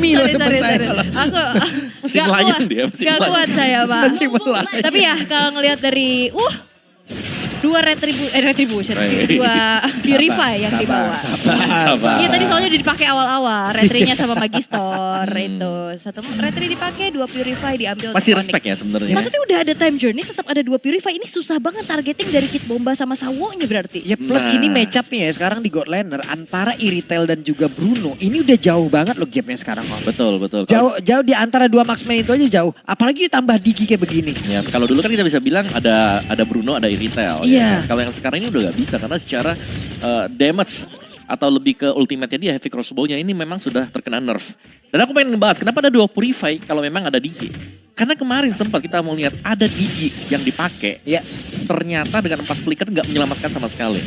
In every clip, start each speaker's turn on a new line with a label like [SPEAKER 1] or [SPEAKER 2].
[SPEAKER 1] Mimi loh teman saya.
[SPEAKER 2] Aku
[SPEAKER 3] Masih
[SPEAKER 2] gak
[SPEAKER 3] melayan
[SPEAKER 2] kuat,
[SPEAKER 3] dia, masih
[SPEAKER 2] gak
[SPEAKER 3] melayan.
[SPEAKER 2] kuat saya Pak.
[SPEAKER 1] Masih melayan.
[SPEAKER 2] Tapi ya kalau ngelihat dari, dua retribution, dua purify yang dibawa.
[SPEAKER 3] Sabar.
[SPEAKER 2] Iya tadi soalnya udah dipakai awal-awal, retrinya sama Magistor itu. Satu retri dipakai, dua purify diambil.
[SPEAKER 3] Masih
[SPEAKER 2] Onyx.
[SPEAKER 3] respect ya sebenarnya.
[SPEAKER 2] Maksudnya udah ada time journey, tetap ada dua purify. Ini susah banget targeting dari Kit Bomba sama Sawo-nya berarti.
[SPEAKER 1] Ya plus
[SPEAKER 3] Nah.
[SPEAKER 1] ini match up nih ya sekarang di God Laner antara Iritel dan juga Bruno. Ini udah jauh banget loh gapnya sekarang Om.
[SPEAKER 3] Betul.
[SPEAKER 1] Jauh di antara dua marksman itu aja jauh. Apalagi ditambah Digi kayak begini.
[SPEAKER 3] Ya, kalau dulu kan kita bisa bilang ada Bruno, ada Iritel.
[SPEAKER 1] Iya.
[SPEAKER 3] Ya. Kalau yang sekarang ini udah gak bisa karena secara damage atau lebih ke ultimate-nya dia heavy crossbow-nya ini memang sudah terkena nerf. Dan aku pengen ngebahas kenapa ada dua purify kalau memang ada Digi. Karena kemarin sempat kita mau lihat ada Digi yang dipakai.
[SPEAKER 1] Ya.
[SPEAKER 3] Ternyata dengan 4 flicker nggak menyelamatkan sama sekali.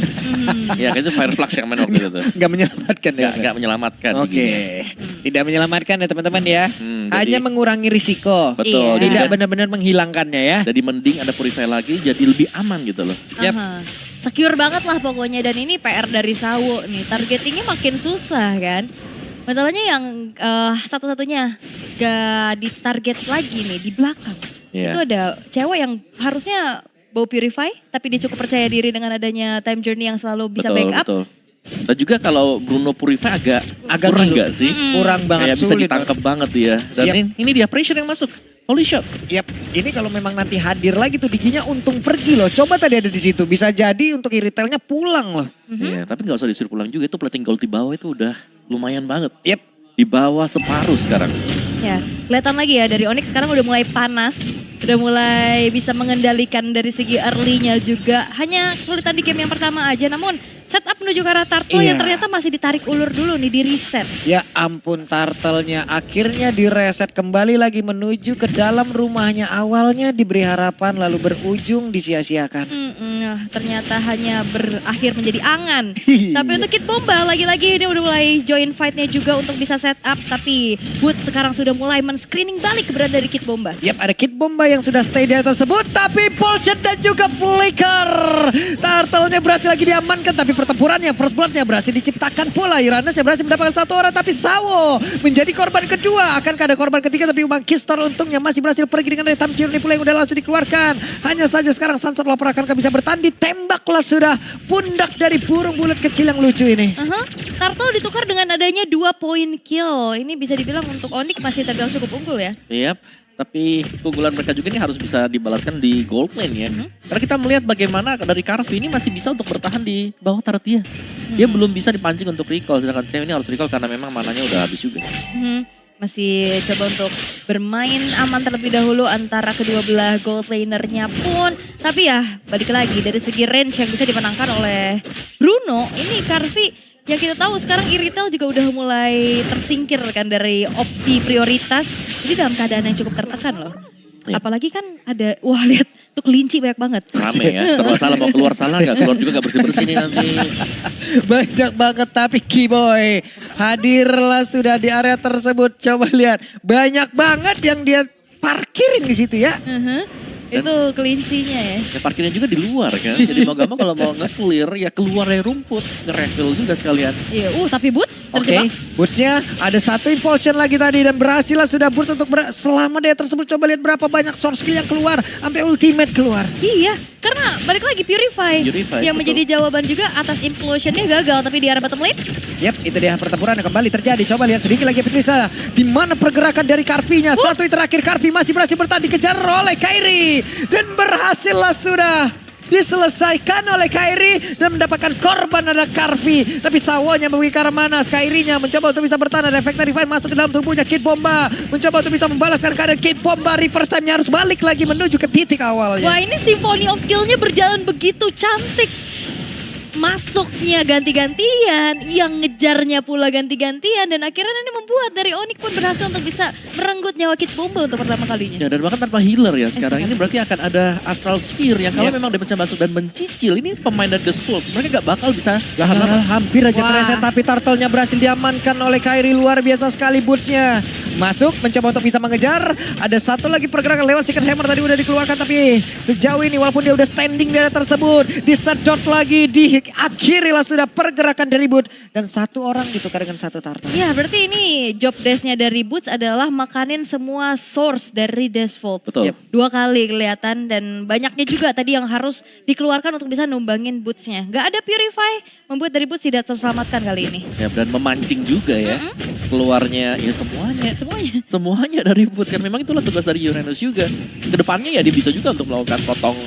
[SPEAKER 3] Ya kayaknya Fire Flux yang main waktu itu tuh.
[SPEAKER 1] Nggak menyelamatkan ya.
[SPEAKER 3] Nggak menyelamatkan.
[SPEAKER 1] Oke.
[SPEAKER 3] Diginya.
[SPEAKER 1] Tidak menyelamatkan ya teman-teman ya. Hanya
[SPEAKER 3] jadi-
[SPEAKER 1] mengurangi risiko.
[SPEAKER 3] Betul.
[SPEAKER 2] Iya.
[SPEAKER 1] Tidak benar-benar menghilangkannya ya.
[SPEAKER 3] Jadi mending ada purify lagi jadi lebih aman gitu loh.
[SPEAKER 1] Yap.
[SPEAKER 2] Aha. Secure banget lah pokoknya dan ini PR dari Sawo nih. Targetingnya makin susah kan. Masalahnya yang satu-satunya gak ditarget lagi nih di belakang.
[SPEAKER 3] Iya.
[SPEAKER 2] Itu ada cewek yang harusnya bawa purify tapi dia cukup percaya diri dengan adanya time journey yang selalu bisa backup.
[SPEAKER 3] Betul. Dan juga kalau Bruno purify agak kurang
[SPEAKER 1] dulu.
[SPEAKER 3] nggak sih?
[SPEAKER 1] Kurang banget
[SPEAKER 3] Kayak bisa
[SPEAKER 1] sulit.
[SPEAKER 3] ditangkap banget dia. Dan
[SPEAKER 1] Yap.
[SPEAKER 3] ini dia pressure yang masuk. Holy shot.
[SPEAKER 1] Yap, ini kalau memang nanti hadir lagi tuh Diginya untung pergi loh. Coba tadi ada di situ, bisa jadi untuk Iritelnya pulang loh.
[SPEAKER 3] Iya, tapi nggak usah disuruh pulang juga. Itu plating gold di bawah itu udah lumayan banget.
[SPEAKER 1] Yap.
[SPEAKER 3] Di bawah separuh sekarang.
[SPEAKER 2] Ya, kelihatan lagi ya dari Onyx sekarang udah mulai panas. Udah mulai bisa mengendalikan dari segi early-nya juga. Hanya kesulitan di game yang pertama aja. Namun setup menuju ke arah Turtle
[SPEAKER 1] Iya.
[SPEAKER 2] yang ternyata masih ditarik ulur dulu nih, di reset.
[SPEAKER 1] Ya ampun Turtle-nya akhirnya direset kembali lagi menuju ke dalam rumahnya. Awalnya diberi harapan lalu berujung disia-siakan.
[SPEAKER 2] Ternyata hanya berakhir menjadi angan.
[SPEAKER 1] Iya.
[SPEAKER 2] Tapi untuk Kit Bomba lagi-lagi ini udah mulai join fight-nya juga untuk bisa setup. Tapi Wood sekarang sudah mulai men-screening balik keberadaan dari Kit Bomba.
[SPEAKER 1] Yap, ada Kit Bomba yang sudah stay di atas tersebut. Tapi Bullshit dan juga Flicker. Turtle-nya berhasil lagi diamankan. Tapi pertempurannya, first blood-nya berhasil diciptakan pula. Iranesnya berhasil mendapatkan satu orang. Tapi Sawo menjadi korban kedua. Akankah ada korban ketiga? Tapi Magistor untungnya masih berhasil pergi dengan Time Journey pula yang udah langsung dikeluarkan. Hanya saja sekarang Sunset Lover akankah bisa bertahan? Ditembaklah sudah pundak dari burung bulat kecil yang lucu ini.
[SPEAKER 2] Turtle ditukar dengan adanya 2 point kill. Ini bisa dibilang untuk Onyx masih terbilang cukup unggul ya.
[SPEAKER 3] Iya. Tapi keunggulan mereka juga ini harus bisa dibalaskan di gold lane ya. Karena kita melihat bagaimana dari Carvi ini masih bisa untuk bertahan di bawah turret dia. Dia belum bisa dipancing untuk recall. Sedangkan cewek ini harus recall karena memang mananya udah habis juga.
[SPEAKER 2] Masih coba untuk bermain aman terlebih dahulu antara kedua belah gold lanernya pun. Tapi ya balik lagi dari segi range yang bisa dimenangkan oleh Bruno. Ini Carvi yang kita tahu sekarang Iritel juga udah mulai tersingkir kan dari opsi prioritas. Jadi dalam keadaan yang cukup tertekan loh.
[SPEAKER 3] Ya.
[SPEAKER 2] Apalagi kan ada, wah lihat tuh kelinci banyak banget.
[SPEAKER 3] Rame ya, serba salah mau keluar salah nggak keluar juga nggak bersih-bersih nih nanti.
[SPEAKER 1] Banyak banget tapi Keyboy hadirlah sudah di area tersebut. Coba lihat banyak banget yang dia parkirin di situ ya.
[SPEAKER 2] Itu kelincinya ya.
[SPEAKER 3] Ya parkirnya juga di luar kan. Jadi mau gak mau kalau mau nge-clear ya keluar dari rumput. Nge-refill juga sekalian.
[SPEAKER 2] Iya, tapi Boots
[SPEAKER 1] Oke,
[SPEAKER 2] terjebak.
[SPEAKER 1] Boots-nya ada satu impulsion lagi tadi dan berhasil lah sudah Boots untuk selama dia tersebut. Coba lihat berapa banyak source skill yang keluar sampai ultimate keluar.
[SPEAKER 2] Iya, karena balik lagi Purify yang
[SPEAKER 3] betul.
[SPEAKER 2] menjadi jawaban juga atas implosionnya gagal tapi di arah bottom lane.
[SPEAKER 1] Yap, itu dia pertempuran yang kembali terjadi. Coba lihat sedikit lagi Petrisa. Di mana pergerakan dari Carvi-nya. Satu yang terakhir Carvi masih berhasil bertahan dikejar oleh Kairi. Dan berhasillah sudah diselesaikan oleh Kairi dan mendapatkan korban ada Carvi. Tapi Sawonya pergi ke arah mana? Kairinya mencoba untuk bisa bertahan. Ada efek Refine masuk ke dalam tubuhnya Kid Bomba. Mencoba untuk bisa membalaskan keadaan Kid Bomba. Reverse time-nya harus balik lagi menuju ke titik awalnya.
[SPEAKER 2] Wah, ini Symphony of Skill-nya berjalan begitu cantik. Masuknya ganti-gantian, yang ngejarnya pula ganti-gantian. Dan akhirnya ini membuat dari Onyx pun berhasil untuk bisa merenggut nyawa Kid Bomba untuk pertama kalinya.
[SPEAKER 3] Ya dan bahkan tanpa healer ya sekarang ini berarti akan ada Astral Sphere yang kalau memang dia bisa masuk dan mencicil. Ini pemain dari The Skulls, mereka gak bakal bisa
[SPEAKER 1] Hampir aja
[SPEAKER 2] Wah.
[SPEAKER 1] kereset tapi Turtle-nya berhasil diamankan oleh Kairi. Luar biasa sekali boots-nya. Masuk mencoba untuk bisa mengejar. Ada satu lagi pergerakan lewat Secret Hammer tadi udah dikeluarkan. Tapi sejauh ini walaupun dia udah standing di area tersebut. Disedot lagi, Diakhirilah sudah pergerakan dari Boots. Dan satu orang ditukar dengan satu turtle.
[SPEAKER 2] Ya berarti ini job desk-nya dari Boots adalah makanin semua source dari Desvolt.
[SPEAKER 3] Betul.
[SPEAKER 1] Yep.
[SPEAKER 2] 2 kali kelihatan dan banyaknya juga tadi yang harus dikeluarkan untuk bisa numbangin Boots-nya. Gak ada Purify, membuat dari Boots tidak terselamatkan kali ini.
[SPEAKER 3] Ya, dan memancing juga ya. Keluarnya ya semuanya. Semuanya dari Boots kan memang itulah tugas dari Uranus juga. Kedepannya ya dia bisa juga untuk melakukan potong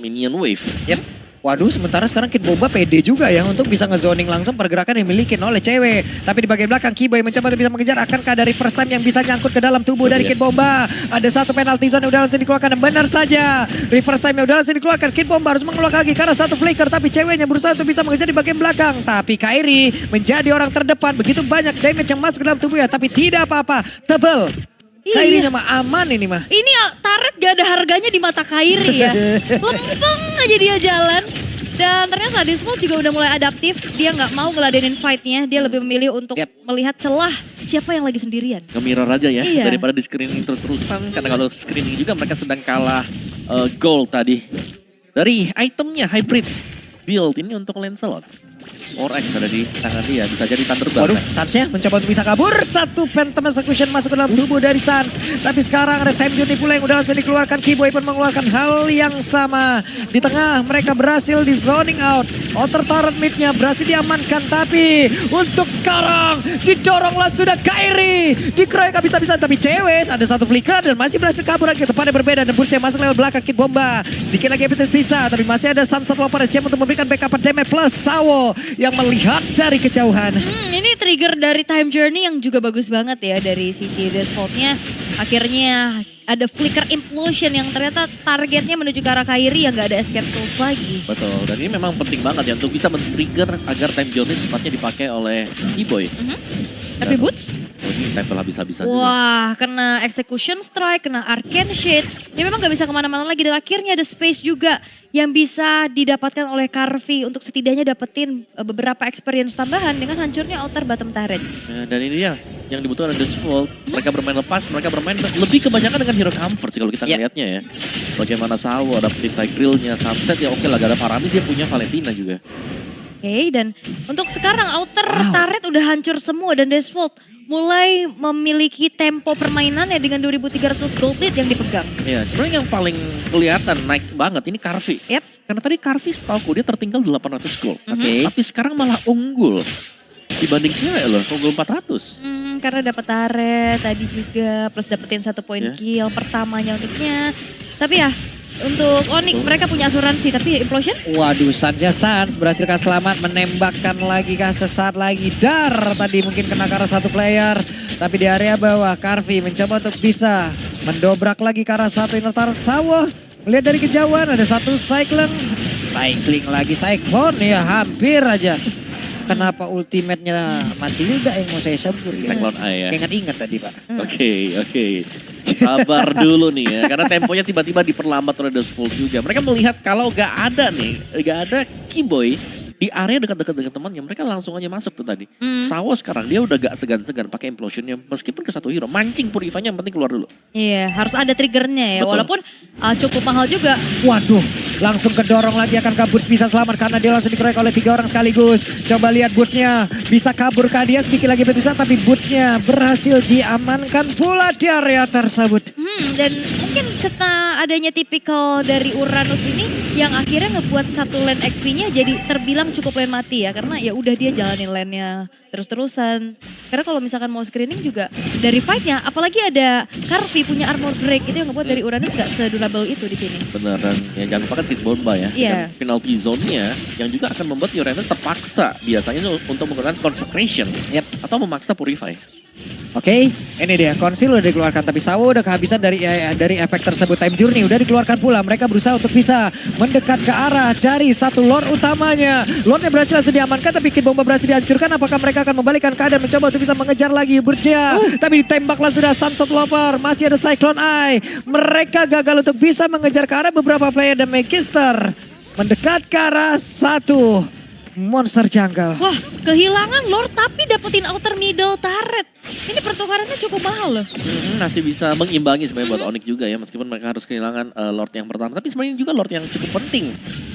[SPEAKER 3] minion wave.
[SPEAKER 1] Yep. Waduh, sementara sekarang Kid Bomba pede juga ya untuk bisa ngezoning langsung pergerakan yang dimiliki oleh cewek. Tapi di bagian belakang Kiboy mencoba untuk bisa mengejar. Akankah dari first time yang bisa nyangkut ke dalam tubuh dari Kid Bomba? Ada satu penalty zone yang udah langsung dikeluarkan dan benar saja. Reverse time yang udah langsung dikeluarkan. Kid Bomba harus mengeluarkan lagi karena satu flicker. Tapi ceweknya berusaha untuk bisa mengejar di bagian belakang. Tapi Kairi menjadi orang terdepan. Begitu banyak damage yang masuk ke dalam tubuhnya. Tapi tidak apa-apa. Tebel. Kairinya mah aman ini mah.
[SPEAKER 2] Ini Turret gak ada harganya di mata Kairi ya. Lempeng aja dia jalan. Dan ternyata Desvolt juga udah mulai adaptif. Dia gak mau ngeladenin fight-nya. Dia lebih memilih untuk melihat celah siapa yang lagi sendirian.
[SPEAKER 3] Nge-mirror aja ya,
[SPEAKER 2] Iya.
[SPEAKER 3] daripada di screening terus-terusan. Karena kalau screening juga mereka sedang kalah gold tadi. Dari itemnya hybrid build ini untuk Lancelot. Orex ada di tangan dia, bisa jadi Thunderbolt.
[SPEAKER 1] Waduh, Sansnya mencoba untuk bisa kabur. Satu Phantom Execution masuk ke dalam tubuh dari Sans. Tapi sekarang ada Time Journey pula yang udah langsung dikeluarkan. Kiboy pun mengeluarkan hal yang sama. Di tengah mereka berhasil di zoning out. Outer turret mid-nya berhasil diamankan. Tapi untuk sekarang didoronglah sudah Kairi. Dikeroyok habis-habisan. Tapi cewek ada satu flicker dan masih berhasil kabur lagi. Tempatnya berbeda dan Burce masuk lewat belakang Kid Bomba. Sedikit lagi yang tersisa. Tapi masih ada Sunset Loper SCM untuk memberikan backup damage plus Sawo yang melihat dari kejauhan.
[SPEAKER 2] Ini trigger dari Time Journey yang juga bagus banget ya dari sisi Desvolt-nya. Akhirnya ada flicker implosion yang ternyata targetnya menuju ke arah Kairi yang gak ada escape tools lagi.
[SPEAKER 3] Betul, dan ini memang penting banget ya untuk bisa men-trigger agar Time Journey sepatnya dipakai oleh Kiboy.
[SPEAKER 2] Tapi Boots?
[SPEAKER 3] Ini tempel habis-habisan juga.
[SPEAKER 2] Wah, kena Execution Strike, kena Arcane Shade. Dia memang gak bisa kemana-mana lagi dan akhirnya ada space juga yang bisa didapatkan oleh Karvi untuk setidaknya dapetin beberapa experience tambahan dengan hancurnya outer bottom turret.
[SPEAKER 3] Dan ini dia yang dibutuhkan ada Desvolt. Mereka bermain lepas, mereka bermain lebih kebanyakan dengan hero comfort sih kalau kita ngeliatnya ya. Bagaimana Sawo, ada Petai Grillnya, Sunset ya oke lah, gak ada Paramis, dia punya Valentina juga.
[SPEAKER 2] Oke, dan untuk sekarang outer turret udah hancur semua dan Desvolt mulai memiliki tempo permainannya dengan 2.300 gold lead yang dipegang.
[SPEAKER 3] Ya, sebenarnya yang paling kelihatan naik banget ini Karvi.
[SPEAKER 2] Yep.
[SPEAKER 3] Karena tadi Karvi setahu dia tertinggal 800 gold.
[SPEAKER 1] Oke.
[SPEAKER 3] Tapi sekarang malah unggul. Dibanding cewek loh, unggul 400.
[SPEAKER 2] Karena dapat turret tadi juga plus dapetin 1 poin kill pertamanya untuknya. Tapi ya untuk Onyx mereka punya asuransi tapi implosion?
[SPEAKER 1] Waduh, Sans berhasil selamat menembakkan lagi sesaat lagi. Dar tadi mungkin kena ke arah satu player. Tapi di area bawah Karvi mencoba untuk bisa mendobrak lagi ke arah satu inner turret Sawo. Melihat dari kejauhan ada satu cycling lagi Cyclone ya hampir aja. Kenapa ultimate-nya Matilda yang mau saya sebut?
[SPEAKER 3] Cyclone Eye ya.
[SPEAKER 1] Ingat-ingat tadi Pak.
[SPEAKER 3] Oke. Sabar dulu nih ya. Karena temponya tiba-tiba diperlambat oleh Desvolt juga. Mereka melihat kalau gak ada Kiboy di area dekat-dekat dengan temannya, mereka langsung aja masuk tuh tadi. Sawo sekarang dia udah gak segan-segan pakai implosionnya meskipun ke satu hero. Mancing Purify-nya yang penting keluar dulu.
[SPEAKER 2] Iya, harus ada triggernya ya.
[SPEAKER 3] Betul.
[SPEAKER 2] Walaupun cukup mahal juga.
[SPEAKER 1] Waduh, langsung kedorong lagi akan kabur bisa selamat karena dia langsung dikeroyok oleh 3 orang sekaligus. Coba lihat Boots-nya, bisa kabur ke dia sedikit lagi berpisah tapi Boots-nya berhasil diamankan pula di area tersebut.
[SPEAKER 2] Dan mungkin karena adanya tipikal dari Uranus ini yang akhirnya ngebuat satu lane XP-nya jadi terbilang cukup lane mati ya. Karena ya udah dia jalanin lane-nya terus-terusan. Karena kalau misalkan mau screening juga dari fight-nya, apalagi ada Karvi punya armor break itu yang ngebuat dari Uranus gak sedurable itu di sini.
[SPEAKER 3] Benar, dan yang jangan lupa kan Kid Bomba ya.
[SPEAKER 2] Iya.
[SPEAKER 3] Dan penalty zone-nya yang juga akan membuat Uranus terpaksa biasanya untuk menggunakan Consecration. Atau memaksa Purify.
[SPEAKER 1] Oke, ini dia konsil udah dikeluarkan tapi Sawo udah kehabisan dari efek tersebut. Time Journey udah dikeluarkan pula. Mereka berusaha untuk bisa mendekat ke arah dari satu lord utamanya. Lordnya berhasil langsung diamankan tapi Kid Bomba berhasil dihancurkan. Apakah mereka akan membalikkan keadaan mencoba untuk bisa mengejar lagi Burcia? Tapi ditembaklah sudah Sunset Loper. Masih ada Cyclone Eye. Mereka gagal untuk bisa mengejar ke arah beberapa player dan Magister mendekat ke arah satu monster jungle.
[SPEAKER 2] Wah, kehilangan Lord tapi dapetin outer middle turret. Ini pertukarannya cukup mahal loh.
[SPEAKER 3] Masih bisa mengimbangi sebenarnya buat Onyx juga ya, meskipun mereka harus kehilangan Lord yang pertama. Tapi sebenarnya juga Lord yang cukup penting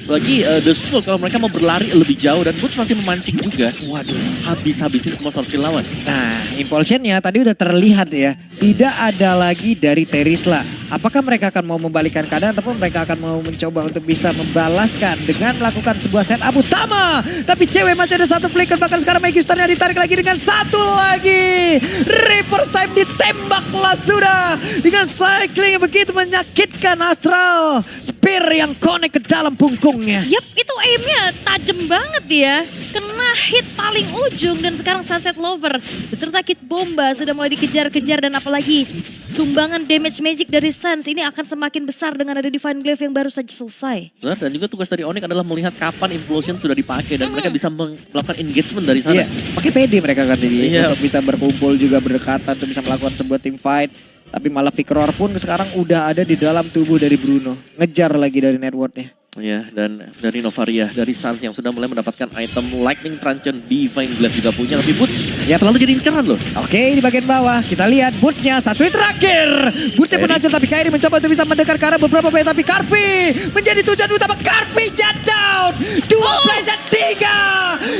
[SPEAKER 3] bagi The Soul kalau mereka mau berlari lebih jauh, dan Boots masih memancing juga.
[SPEAKER 1] Waduh.
[SPEAKER 3] Habis-habisin semua source skill lawan.
[SPEAKER 1] Nah, impulsionnya tadi udah terlihat ya. Tidak ada lagi dari Terisla. Apakah mereka akan mau membalikkan keadaan ataupun mereka akan mau mencoba untuk bisa membalaskan dengan melakukan sebuah setup utama. Tapi cewek masih ada satu flicker, bahkan sekarang Magisternya ditarik lagi dengan satu lagi. Reverse time ditembaklah sudah. Dengan cycling yang begitu menyakitkan Astral. Spear yang connect ke dalam punggungnya.
[SPEAKER 2] Yap, itu aimnya tajam banget ya. Kena hit paling ujung dan sekarang Sunset Lover beserta Kid Bomba sudah mulai dikejar-kejar, dan apalagi sumbangan damage magic dari Suns ini akan semakin besar dengan ada Divine Glaive yang baru saja selesai.
[SPEAKER 3] Benar, dan juga tugas dari Onyx adalah melihat kapan Implosion sudah dipakai dan mereka bisa melakukan engagement dari sana.
[SPEAKER 1] Iya, pakai PD mereka kan jadi
[SPEAKER 3] Iya.
[SPEAKER 1] untuk bisa berkumpul juga berdekatan untuk bisa melakukan sebuah team fight. Tapi malah Victor pun sekarang udah ada di dalam tubuh dari Bruno. Ngejar lagi dari networknya.
[SPEAKER 3] Ya, dan dari Novaria, dari Suns yang sudah mulai mendapatkan item Lightning Truncheon, Divine Glaive juga punya, tapi Boots selalu jadi inceran loh.
[SPEAKER 1] Oke, di bagian bawah kita lihat Boots-nya satu hit terakhir. Boots-nya pun hancur, tapi Kairi mencoba untuk bisa mendekat ke arah beberapa play, tapi Karvi menjadi tujuan utama. Karvi jat down. Dua play dan tiga.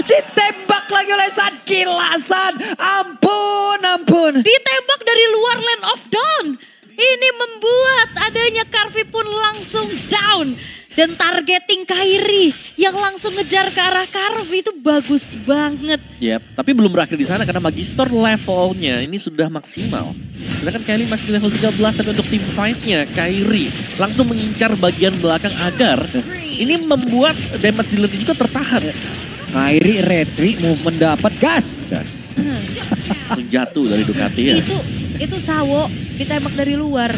[SPEAKER 1] Ditembak lagi oleh San Kilasan. Ampun.
[SPEAKER 2] Ditembak dari luar Land of Dawn. Ini membuat adanya Karvi pun langsung down. Dan targeting Kairi yang langsung ngejar ke arah Karvi itu bagus banget.
[SPEAKER 3] Yap, tapi belum berakhir di sana karena Magister levelnya ini sudah maksimal. Sedangkan Kairi masih di level 13, tapi untuk tim fight-nya Kairi langsung mengincar bagian belakang agar ini membuat damage dealer juga tertahan.
[SPEAKER 1] Kairi retreat movement dapat gas.
[SPEAKER 3] Langsung jatuh dari Ducati ya.
[SPEAKER 2] Itu Sawo ditembak dari luar.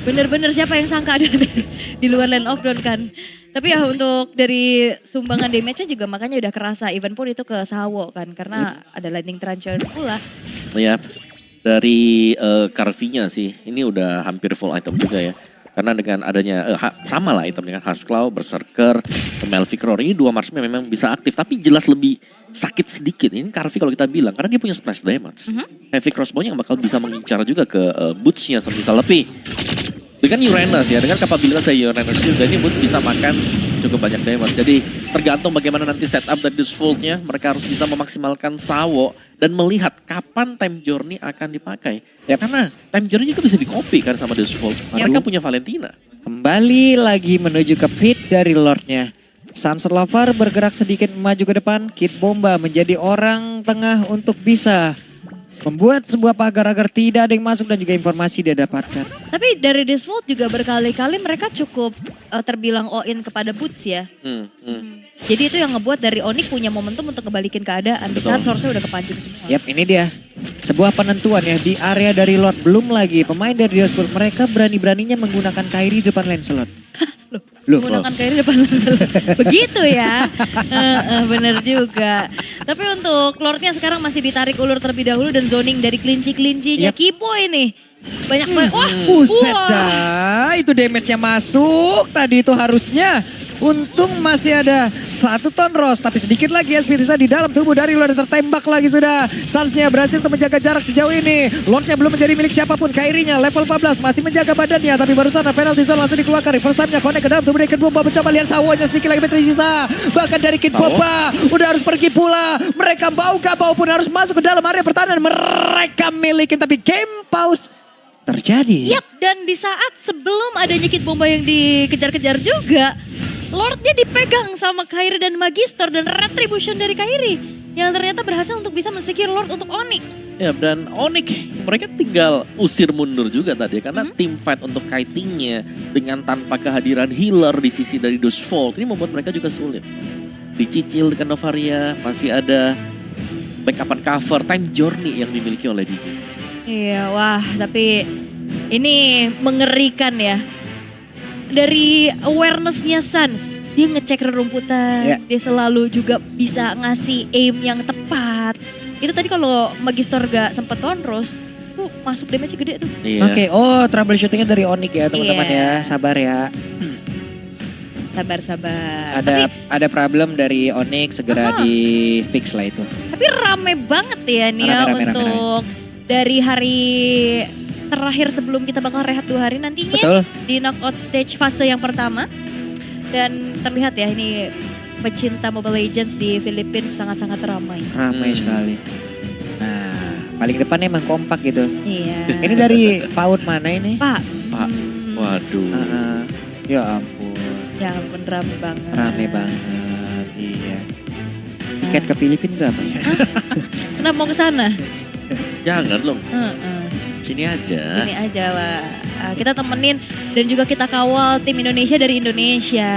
[SPEAKER 2] Bener-bener siapa yang sangka ada di luar Land of Dawn kan. Tapi ya untuk dari sumbangan damage-nya juga makanya udah kerasa. Even pun itu ke Sawo kan. Karena ada Lightning Truncheon pula.
[SPEAKER 3] Yap, dari Karvinya sih ini udah hampir full item juga ya. Karena dengan adanya, sama lah item dengan Husklaw, Berserker, Melvic Roar. Ini dua marksman memang bisa aktif. Tapi jelas lebih sakit sedikit. Ini Karvi kalau kita bilang. Karena dia punya splash damage. Heavy Crossbow-nya yang bakal bisa mengincar juga ke Boots-nya sebisa lebih. Dengan Uranus ya, dengan kapabilitas dari Uranus juga ini Boots bisa makan cukup banyak damage. Jadi tergantung bagaimana nanti setup dari Dusfold-nya. Mereka harus bisa memaksimalkan Sawo dan melihat kapan time journey akan dipakai. Ya karena time journey juga bisa di-copy kan sama Dusfold. Mereka punya Valentina.
[SPEAKER 1] Kembali lagi menuju ke pit dari Lordnya. Sunset Lover bergerak sedikit maju ke depan. Kid Bomba menjadi orang tengah untuk bisa membuat sebuah pagar agar tidak ada yang masuk dan juga informasi dia dapatkan.
[SPEAKER 2] Tapi dari Disvolt juga berkali-kali mereka cukup terbilang all-in kepada Boots ya. Jadi itu yang ngebuat dari Onyx punya momentum untuk ngebalikin keadaan. Di saat source-nya udah kepancing semua.
[SPEAKER 1] Yap, ini dia. Sebuah penentuan ya di area dari Lord. Belum lagi pemain dari Disvolt. Mereka berani-beraninya menggunakan Kairi di depan lane slot.
[SPEAKER 2] Menggunakan Kairi depan langsung. Begitu ya. Bener juga. Tapi untuk Lordnya sekarang masih ditarik ulur terlebih dahulu dan zoning dari kelinci-kelincinya Kipo ini. Banyak banget. Wah,
[SPEAKER 1] Buset dah, itu damage-nya masuk tadi itu harusnya. Untung masih ada satu ton Ross, tapi sedikit lagi ya Spirisa di dalam tubuh dari luar dan tertembak lagi sudah. Suns-nya berhasil untuk menjaga jarak sejauh ini. Lordnya belum menjadi milik siapapun. Kairinya level 14 masih menjaga badannya, tapi barusan penalty zone langsung dikeluarkan. First time-nya connect ke dalam tubuh dari Kid Bomba, mencoba lihat Sawonya sedikit lagi tersisa. Bahkan dari Kid Bomba udah harus pergi pula. Mereka bau gak bau pun harus masuk ke dalam area pertahanan. Mereka milikin, tapi game pause terjadi.
[SPEAKER 2] Yap, dan di saat sebelum adanya Kid Bomba yang dikejar-kejar juga, Lordnya dipegang sama Kairi dan Magister dan Retribution dari Kairi yang ternyata berhasil untuk bisa men-secure Lord untuk Onyx.
[SPEAKER 3] Ya, dan Onyx mereka tinggal usir mundur juga tadi karena team fight untuk kitingnya dengan tanpa kehadiran healer di sisi dari Dusfold ini membuat mereka juga sulit. Dicicil dengan Novaria, masih ada backupan cover time journey yang dimiliki oleh Digi.
[SPEAKER 2] Iya, wah tapi ini mengerikan ya. Dari awareness-nya Suns, dia ngecek rerumputan, dia selalu juga bisa ngasih aim yang tepat. Itu tadi kalau Magister gak sempet Tonros, tuh masuk damage gede tuh.
[SPEAKER 3] Iya.
[SPEAKER 1] Oke, troubleshootingnya dari Onyx ya teman-teman ya, sabar ya.
[SPEAKER 2] Sabar.
[SPEAKER 1] Ada problem dari Onyx, segera di fix lah itu.
[SPEAKER 2] Tapi rame banget ya nih ya untuk dari hari terakhir sebelum kita bakal rehat 2 hari nantinya.
[SPEAKER 1] Betul.
[SPEAKER 2] Di knockout stage fase yang pertama. Dan terlihat ya ini pecinta Mobile Legends di Filipina sangat-sangat ramai.
[SPEAKER 1] Ramai sekali. Nah, paling depan emang kompak gitu.
[SPEAKER 2] Iya.
[SPEAKER 1] Ini dari PAUD mana ini?
[SPEAKER 2] Pak.
[SPEAKER 3] Pak, waduh.
[SPEAKER 1] Ya ampun,
[SPEAKER 2] Ya ampun rame banget.
[SPEAKER 1] rame banget. Iya. Tiket ke Filipina berapa ya?
[SPEAKER 2] Kenapa mau ke sana?
[SPEAKER 3] Jangan loh,
[SPEAKER 2] Heeh.
[SPEAKER 3] sini aja.
[SPEAKER 2] Ini aja lah. Kita temenin dan juga kita kawal tim Indonesia dari Indonesia.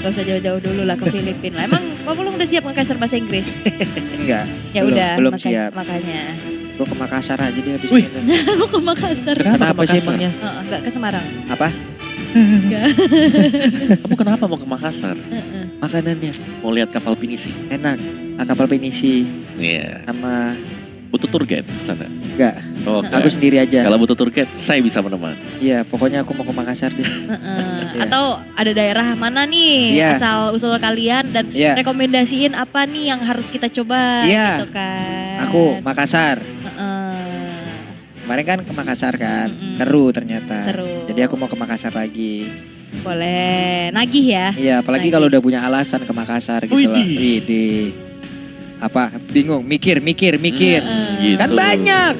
[SPEAKER 2] Gak usah jauh-jauh dulu lah ke Filipina lah. Emang Bapak lu udah siap nge-caster bahasa Inggris?
[SPEAKER 1] Enggak.
[SPEAKER 2] Ya udah,
[SPEAKER 1] Belum siap.
[SPEAKER 2] Makanya.
[SPEAKER 1] Gue ke Makassar aja dia habis
[SPEAKER 3] Wih.
[SPEAKER 1] itu.
[SPEAKER 2] Aku ke Makassar.
[SPEAKER 1] Kenapa sih
[SPEAKER 3] Makassar?
[SPEAKER 1] emangnya?
[SPEAKER 2] Enggak ke Semarang.
[SPEAKER 1] Apa?
[SPEAKER 2] Enggak.
[SPEAKER 3] Kamu kenapa mau ke Makassar?
[SPEAKER 1] Makanannya
[SPEAKER 3] Mau lihat kapal pinisi?
[SPEAKER 1] enak. Kapal penisi
[SPEAKER 3] Iya.
[SPEAKER 1] sama
[SPEAKER 3] Butuh tour guide di sana?
[SPEAKER 1] enggak.
[SPEAKER 3] Oh,
[SPEAKER 1] Aku
[SPEAKER 3] enggak.
[SPEAKER 1] sendiri aja.
[SPEAKER 3] Kalau butuh tour guide, saya bisa menemani.
[SPEAKER 1] Iya, pokoknya aku mau ke Makassar deh. Iya.
[SPEAKER 2] Atau ada daerah mana nih
[SPEAKER 1] Iya.
[SPEAKER 2] asal usul kalian dan
[SPEAKER 1] Iya.
[SPEAKER 2] rekomendasiin apa nih yang harus kita coba
[SPEAKER 1] Iya.
[SPEAKER 2] gitu kan.
[SPEAKER 1] Aku Makassar.
[SPEAKER 2] Heeh.
[SPEAKER 1] Kemarin kan ke Makassar kan.
[SPEAKER 2] Mm-mm.
[SPEAKER 1] Seru ternyata.
[SPEAKER 2] Seru.
[SPEAKER 1] Jadi aku mau ke Makassar lagi.
[SPEAKER 2] Boleh, nagih ya.
[SPEAKER 1] Iya, apalagi
[SPEAKER 2] Lagi.
[SPEAKER 1] kalau udah punya alasan ke Makassar gitu lah.
[SPEAKER 3] Widih.
[SPEAKER 1] Widih. Apa? Bingung, mikir.
[SPEAKER 2] Heeh.
[SPEAKER 1] Kan banyak.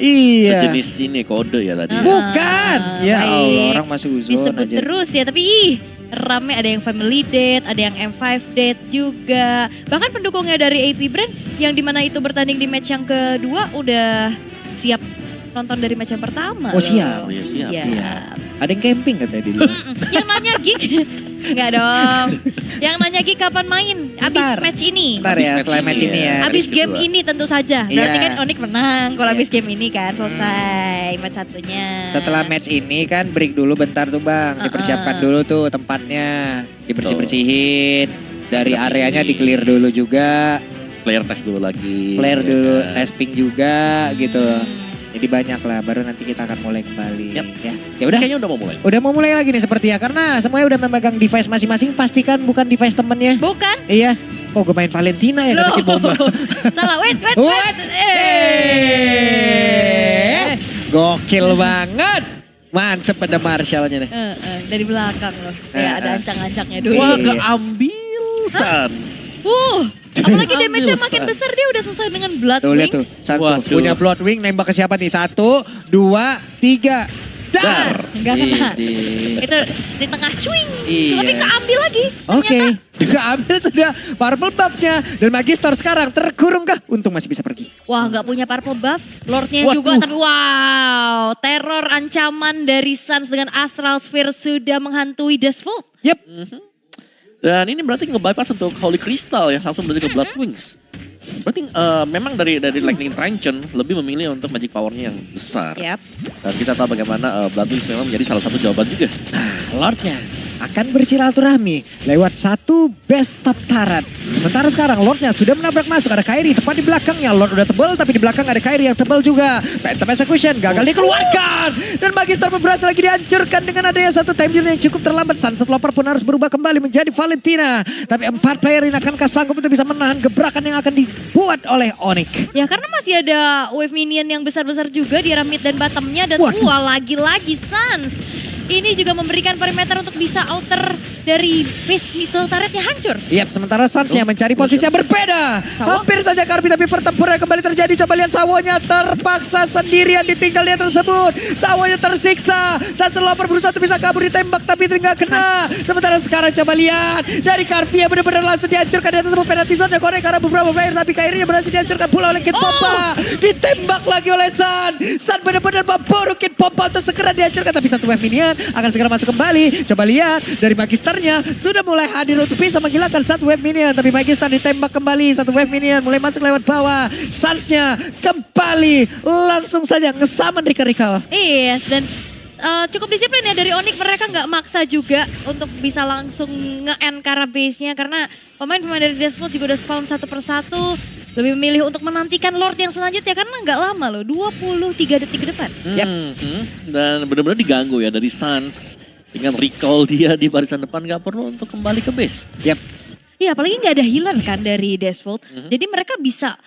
[SPEAKER 1] Iya.
[SPEAKER 3] Sejenis ini kode ya tadi.
[SPEAKER 2] Heeh.
[SPEAKER 1] Bukan. Ya
[SPEAKER 2] Baik.
[SPEAKER 1] Allah, orang masih uzon
[SPEAKER 2] Disebut
[SPEAKER 1] aja.
[SPEAKER 2] terus ya, tapi rame, ada yang family date, ada yang M5 date juga. Bahkan pendukungnya dari AP Brand yang dimana itu bertanding di match yang kedua udah siap nonton dari match yang pertama.
[SPEAKER 1] Oh,
[SPEAKER 2] loh.
[SPEAKER 1] siap.
[SPEAKER 3] Oh, iya, siap.
[SPEAKER 1] Iya. Ada yang camping katanya di luar.
[SPEAKER 2] Yang nanya Gig, enggak dong. Yang nanya Gig kapan main? Abis
[SPEAKER 1] Ntar.
[SPEAKER 2] match ini.
[SPEAKER 1] Ntar
[SPEAKER 3] Habis
[SPEAKER 1] ya,
[SPEAKER 3] match
[SPEAKER 1] setelah
[SPEAKER 3] ini
[SPEAKER 1] match ini
[SPEAKER 3] ya.
[SPEAKER 1] ya.
[SPEAKER 2] Abis
[SPEAKER 3] Match
[SPEAKER 2] game
[SPEAKER 3] kedua.
[SPEAKER 2] ini tentu saja. Berarti
[SPEAKER 1] Iya.
[SPEAKER 2] kan Onyx menang kalau
[SPEAKER 1] Iya.
[SPEAKER 2] abis game ini kan selesai match satunya.
[SPEAKER 1] Setelah match ini kan break dulu bentar tuh Bang. Dipersiapkan dulu tuh tempatnya. Dibersih-bersihin. Dari
[SPEAKER 3] Bersih.
[SPEAKER 1] areanya di-clear dulu juga.
[SPEAKER 3] Player test dulu lagi.
[SPEAKER 1] Player
[SPEAKER 3] ya
[SPEAKER 1] dulu,
[SPEAKER 3] kan?
[SPEAKER 1] testing juga gitu. Jadi banyak lah, baru nanti kita akan mulai kembali.
[SPEAKER 3] Yap.
[SPEAKER 1] Ya, ya udah.
[SPEAKER 3] Kayaknya udah mau mulai.
[SPEAKER 1] Udah mau mulai lagi nih sepertinya karena semuanya udah memegang device masing-masing. Pastikan bukan device temennya.
[SPEAKER 2] Bukan?
[SPEAKER 1] Iya. Oh, gue main Valentina ya kata
[SPEAKER 2] Loh.
[SPEAKER 1] Kid Bomba.
[SPEAKER 2] Salah, wait.
[SPEAKER 1] What? Gokil banget. Mantep pada Marshallnya nih.
[SPEAKER 2] Dari belakang loh. Kayak ada ancang-ancangnya dulu.
[SPEAKER 3] Wah,
[SPEAKER 1] Iya.
[SPEAKER 3] keambil Sans.
[SPEAKER 2] Apalagi damage-nya
[SPEAKER 3] Ambil,
[SPEAKER 2] makin
[SPEAKER 3] Sans.
[SPEAKER 2] besar, dia udah selesai dengan Blood
[SPEAKER 1] Tuh lihat tuh,
[SPEAKER 2] Wings.
[SPEAKER 1] satu
[SPEAKER 3] Waduh.
[SPEAKER 1] punya Bloodwing nembak ke siapa nih? 1, 2, 3. Dar.
[SPEAKER 2] Enggak kena.
[SPEAKER 1] Idih.
[SPEAKER 2] Itu di tengah swing.
[SPEAKER 1] Iya.
[SPEAKER 2] Tapi keambil lagi.
[SPEAKER 1] Oke,
[SPEAKER 2] Ternyata.
[SPEAKER 1] juga ambil sudah purple buff-nya dan Magister sekarang terkurung kah? Untung masih bisa pergi.
[SPEAKER 2] Wah, nggak punya purple buff. Lordnya
[SPEAKER 1] Waduh.
[SPEAKER 2] juga, tapi wow. Teror ancaman dari Suns dengan Astral Sphere sudah menghantui Deathfult.
[SPEAKER 1] Yep.
[SPEAKER 3] Dan ini berarti nge-bypass untuk Holy Crystal ya, langsung berarti ke Blood Wings. Berarti memang dari Lightning Truncheon lebih memilih untuk magic powernya yang besar.
[SPEAKER 2] Yap.
[SPEAKER 3] Dan kita tahu bagaimana Blood Wings memang menjadi salah satu jawaban juga.
[SPEAKER 1] Lordnya akan bersilaturahmi lewat satu best top tarat. Sementara sekarang Lordnya sudah menabrak masuk. Ada Kairi tepat di belakangnya. Lord udah tebal tapi di belakang ada Kairi yang tebal juga. Phantom Execution gagal dikeluarkan. Dan Magister berhasil lagi dihancurkan dengan adanya satu time unit yang cukup terlambat. Sunset Loper pun harus berubah kembali menjadi Valentina. Tapi 4 player ini akankah sanggup untuk bisa menahan gebrakan yang akan dibuat oleh Onyx.
[SPEAKER 2] Ya karena masih ada wave minion yang besar-besar juga di arah mid dan bottomnya. Dan
[SPEAKER 1] Waduh.
[SPEAKER 2] lagi-lagi Suns. Ini juga memberikan perimeter untuk bisa outer dari base middle turretnya hancur.
[SPEAKER 1] Yap, sementara Suns-nya mencari posisi yang berbeda.
[SPEAKER 2] Sawo?
[SPEAKER 1] Hampir saja Karpi, tapi pertempuran kembali terjadi. Coba lihat Sawonya terpaksa sendirian ditinggal dia tersebut. Sawonya tersiksa. Sunset Loper berusaha untuk bisa kabur ditembak, tapi tidak kena. Sementara sekarang coba lihat. Dari Karpi yang benar-benar langsung dihancurkan di atas penalti zone. Korek karena beberapa player, tapi Kairinya berhasil dihancurkan pula oleh Kid Pompa. Ditembak lagi oleh Sun. Sun benar-benar memburu Kid Pompa untuk segera dihancurkan. Tapi satu wave minion akan segera masuk kembali. Coba lihat dari Magisternya sudah mulai hadir untuk bisa menghilangkan satu wave minion. Tapi Magister ditembak kembali. Satu wave minion mulai masuk lewat bawah. Suns-nya kembali langsung saja ngesaman Rika-Rika.
[SPEAKER 2] Yes, dan cukup disiplin ya dari Onyx. Mereka nggak maksa juga untuk bisa langsung nge-end cara base-nya. Karena pemain-pemain dari Deathfult juga udah spawn satu persatu. Lebih memilih untuk menantikan Lord yang selanjutnya karena nggak lama loh, 23 detik ke depan.
[SPEAKER 3] Dan benar-benar diganggu ya dari Suns. Dengan recall dia di barisan depan gak perlu untuk kembali ke base.
[SPEAKER 1] Yap.
[SPEAKER 2] Iya, apalagi nggak ada healer kan dari Desvolt. Jadi mereka bisa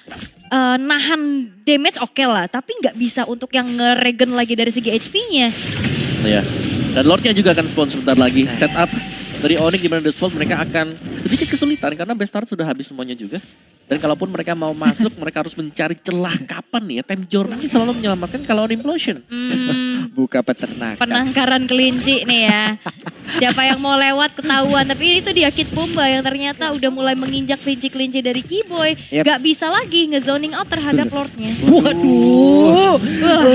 [SPEAKER 2] nahan damage oke lah, tapi nggak bisa untuk yang nge-regen lagi dari segi HP-nya.
[SPEAKER 3] Iya. Dan Lordnya juga akan spawn sebentar lagi. Setup dari Onyx di mana Desvolt mereka akan sedikit kesulitan karena Bestart sudah habis semuanya juga. Dan kalaupun mereka mau masuk, mereka harus mencari celah kapan nih ya. Time Journey ini selalu menyelamatkan kalau ada implosion.
[SPEAKER 1] Buka peternakan.
[SPEAKER 2] Penangkaran kelinci nih ya. Siapa yang mau lewat ketahuan. Tapi itu dia Kid Bomba yang ternyata udah mulai menginjak kelinci-kelinci dari Keyboy.
[SPEAKER 1] Yep.
[SPEAKER 2] Gak bisa lagi nge-zoning out terhadap Lordnya.
[SPEAKER 1] Waduh,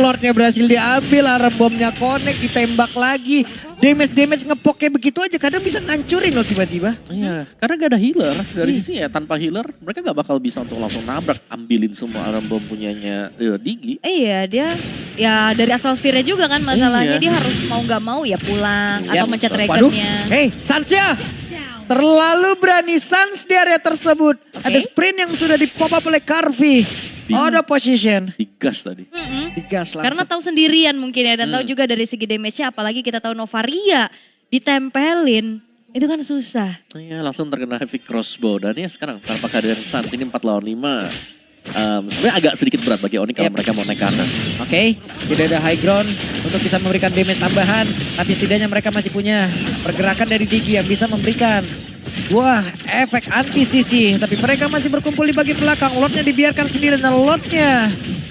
[SPEAKER 1] Lordnya berhasil diambil, alarm bomnya connect, ditembak lagi. Damage ngepok kayak begitu aja kadang bisa ngancurin loh tiba-tiba.
[SPEAKER 3] Iya, karena gak ada healer. Dari sisi ya tanpa healer mereka gak bakal bisa untuk langsung nabrak. Ambilin semua alarm bom punyanya Digi.
[SPEAKER 2] Iya dia ya dari asal Sphere juga kan masalahnya.
[SPEAKER 3] Iya.
[SPEAKER 2] Dia harus mau gak mau ya pulang
[SPEAKER 1] Yap.
[SPEAKER 2] atau mencet
[SPEAKER 1] Waduh,
[SPEAKER 2] Dragonnya.
[SPEAKER 1] hey Sansya. Terlalu berani Sans di area tersebut. Ada sprint yang sudah di-pop up oleh Carvi. Out of position.
[SPEAKER 3] Digas tadi.
[SPEAKER 1] Digas langsung.
[SPEAKER 2] Karena tahu sendirian mungkin ya dan tahu juga dari segi damage-nya apalagi kita tahu Novaria ditempelin itu kan susah.
[SPEAKER 3] Iya, langsung terkena heavy crossbow. Dan ya sekarang tanpa kehadiran Sans ini 4 lawan 5. Sebenarnya agak sedikit berat bagi Onyx kalau mereka mau naik ke atas.
[SPEAKER 1] Oke, tidak ada high ground untuk bisa memberikan damage tambahan. Tapi setidaknya mereka masih punya pergerakan dari Digi yang bisa memberikan wah efek anti sisi. Tapi mereka masih berkumpul di bagian belakang. Lordnya dibiarkan sendiri dan Lordnya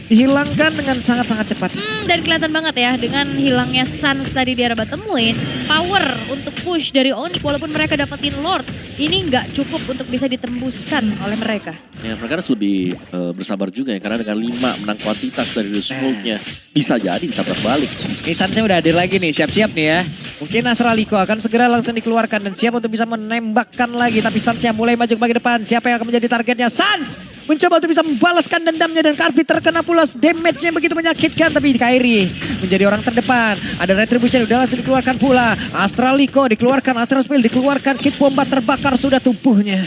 [SPEAKER 1] dihilangkan dengan sangat-sangat cepat.
[SPEAKER 2] Dan kelihatan banget ya dengan hilangnya Sans tadi di arah bottom lane. Power untuk push dari Onyx walaupun mereka dapetin Lord. Ini nggak cukup untuk bisa ditembuskan oleh mereka.
[SPEAKER 3] Ya mereka harus lebih bersabar juga ya. Karena dengan 5 menang kuantitas dari Desvolt-nya bisa jadi ditabrak balik.
[SPEAKER 1] Ini Sansnya udah hadir lagi nih, siap-siap nih ya. Mungkin Astraliko akan segera langsung dikeluarkan dan siap untuk bisa menembakkan lagi. Tapi Sansnya mulai maju ke bagian depan. Siapa yang akan menjadi targetnya? Sans mencoba untuk bisa membalaskan dendamnya dan Carvi terkena pula damage-nya begitu menyakitkan. Tapi Kairi menjadi orang terdepan. Ada Retribution udah langsung dikeluarkan pula. Astraliko dikeluarkan, Astral Spill dikeluarkan. Kid Bomba terbakar sudah tubuhnya.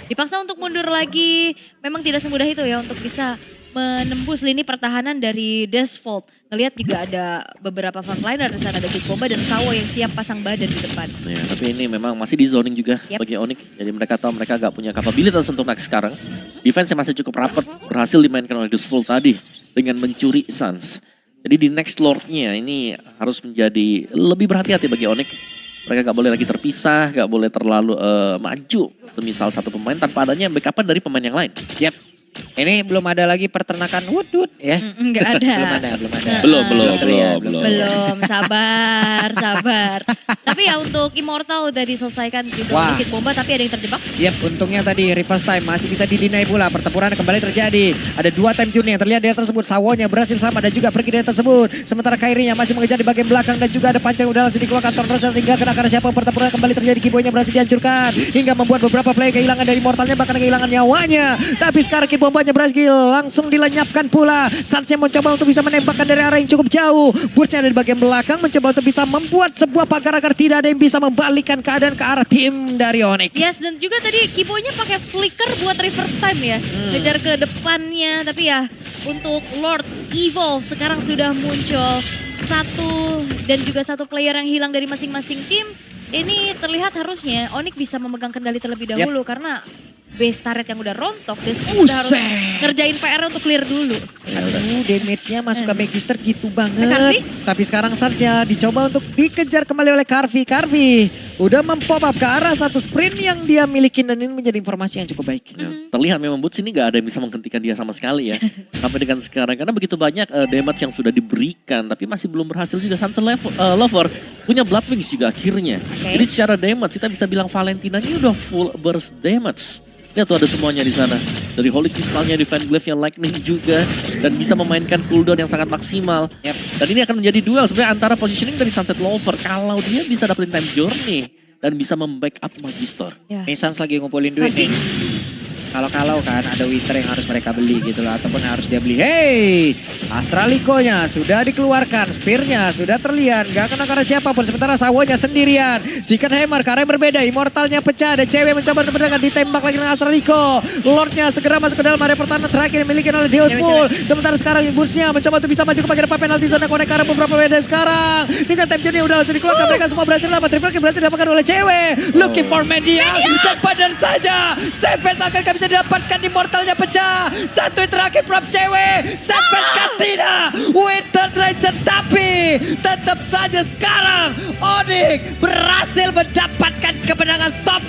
[SPEAKER 2] Dipaksa untuk mundur lagi. Memang tidak semudah itu ya untuk bisa menembus lini pertahanan dari Desvolt. Ngelihat juga ada beberapa frontliner di sana, ada Kid Bomba dan Sawo yang siap pasang badan di depan.
[SPEAKER 3] Ya, tapi ini memang masih di zoning juga bagi Onyx. Jadi mereka tahu mereka gak punya kapabilitas untuk naik sekarang. Defense masih cukup rapat, berhasil dimainkan oleh Desvolt tadi dengan mencuri Sans. Jadi di next Lord-nya ini harus menjadi lebih berhati-hati bagi Onyx. Mereka gak boleh lagi terpisah, gak boleh terlalu maju. Semisal satu pemain tanpa adanya backupan dari pemain yang lain.
[SPEAKER 1] Yap. Ini belum ada lagi peternakan wudut ya.
[SPEAKER 2] Enggak ada.
[SPEAKER 1] Belum ada.
[SPEAKER 2] Belum, sabar. Tapi ya untuk Immortal udah diselesaikan juga oleh Kid Bomba tapi ada yang terjebak.
[SPEAKER 1] Yap, untungnya tadi reverse time masih bisa didinai pula. Pertempuran kembali terjadi. Ada 2 time journey yang terlihat di tersebut. Sawonya berhasil sama dan juga pergi dari tersebut. Sementara Kairinya masih mengejar di bagian belakang dan juga ada pancer yang udah langsung dikeluarkan. Tornrosel hingga kena karena siapa pertempuran kembali terjadi. Keyboynya berhasil dihancurkan. Hingga membuat beberapa player kehilangan dari Immortalnya bahkan kehilangan nyawanya. Tapi sekarang Kid Bombanya berhasil langsung dilenyapkan pula. Sansnya mencoba untuk bisa menembakkan dari arah yang cukup jauh. Burstnya ada di bagian belakang mencoba untuk bisa membuat sebuah pagar agar tidak ada yang bisa membalikkan keadaan ke arah tim dari Onyx.
[SPEAKER 2] Yes, dan juga tadi Keyboynya pakai flicker buat reverse time ya. Ngejar ke depannya, tapi ya untuk Lord Evolve sekarang sudah muncul dan juga satu player yang hilang dari masing-masing tim. Ini terlihat harusnya Onyx bisa memegang kendali terlebih dahulu karena base turret yang udah rontok, Desvolt udah harus ngerjain PR untuk clear dulu.
[SPEAKER 1] Aduh, damage-nya masuk ke Magister gitu banget.
[SPEAKER 2] Carvi?
[SPEAKER 1] Tapi sekarang Sansnya dicoba untuk dikejar kembali oleh Carvi. Carvi udah mempop up ke arah satu sprint yang dia miliki dan ini menjadi informasi yang cukup baik.
[SPEAKER 3] Ya, terlihat memang Boots ini gak ada yang bisa menghentikan dia sama sekali ya. Sampai dengan sekarang karena begitu banyak damage yang sudah diberikan tapi masih belum berhasil juga. Sunset Lover punya Blood Wings juga akhirnya. Jadi secara damage kita bisa bilang Valentina ini udah full burst damage. Lihat tuh ada semuanya di sana. Dari Holy Crystal-nya, Divine Glaive-nya, Lightning juga. Dan bisa memainkan cooldown yang sangat maksimal. Dan ini akan menjadi duel sebenarnya antara positioning dari Sunset Lover. Kalau dia bisa dapetin time journey dan bisa membackup Magister.
[SPEAKER 1] Nih Sans lagi ngumpulin duit nih. Kalau kan ada winter yang harus mereka beli gitu loh. Ataupun harus dia beli. Hey, Astralico-nya sudah dikeluarkan. Spear-nya sudah terlihat. Gak kena karena siapapun. Sementara Sawonya sendirian. Second Hammer karena berbeda. Immortalnya pecah. Ada cewek mencoba untuk berdagang. Ditembak lagi dengan Astralico. Lordnya segera masuk ke dalam area pertahanan terakhir dimiliki oleh Deus Pool. Sementara sekarang Burst-nya mencoba untuk bisa maju ke bagian penalti zona. Konek karena beberapa beda sekarang. Dengan time journey udah langsung dikeluarkan. Mereka semua berhasil dapat. Triple kill berhasil didapatkan oleh cewek. Looking for Media. Dan padahal saja. Savage akan bisa didapatkan. Immortalnya pecah. Satu yang terakhir prop cewek. Savage Katina. Winter Dragon. Tapi tetap saja sekarang Onyx berhasil mendapatkan kemenangan top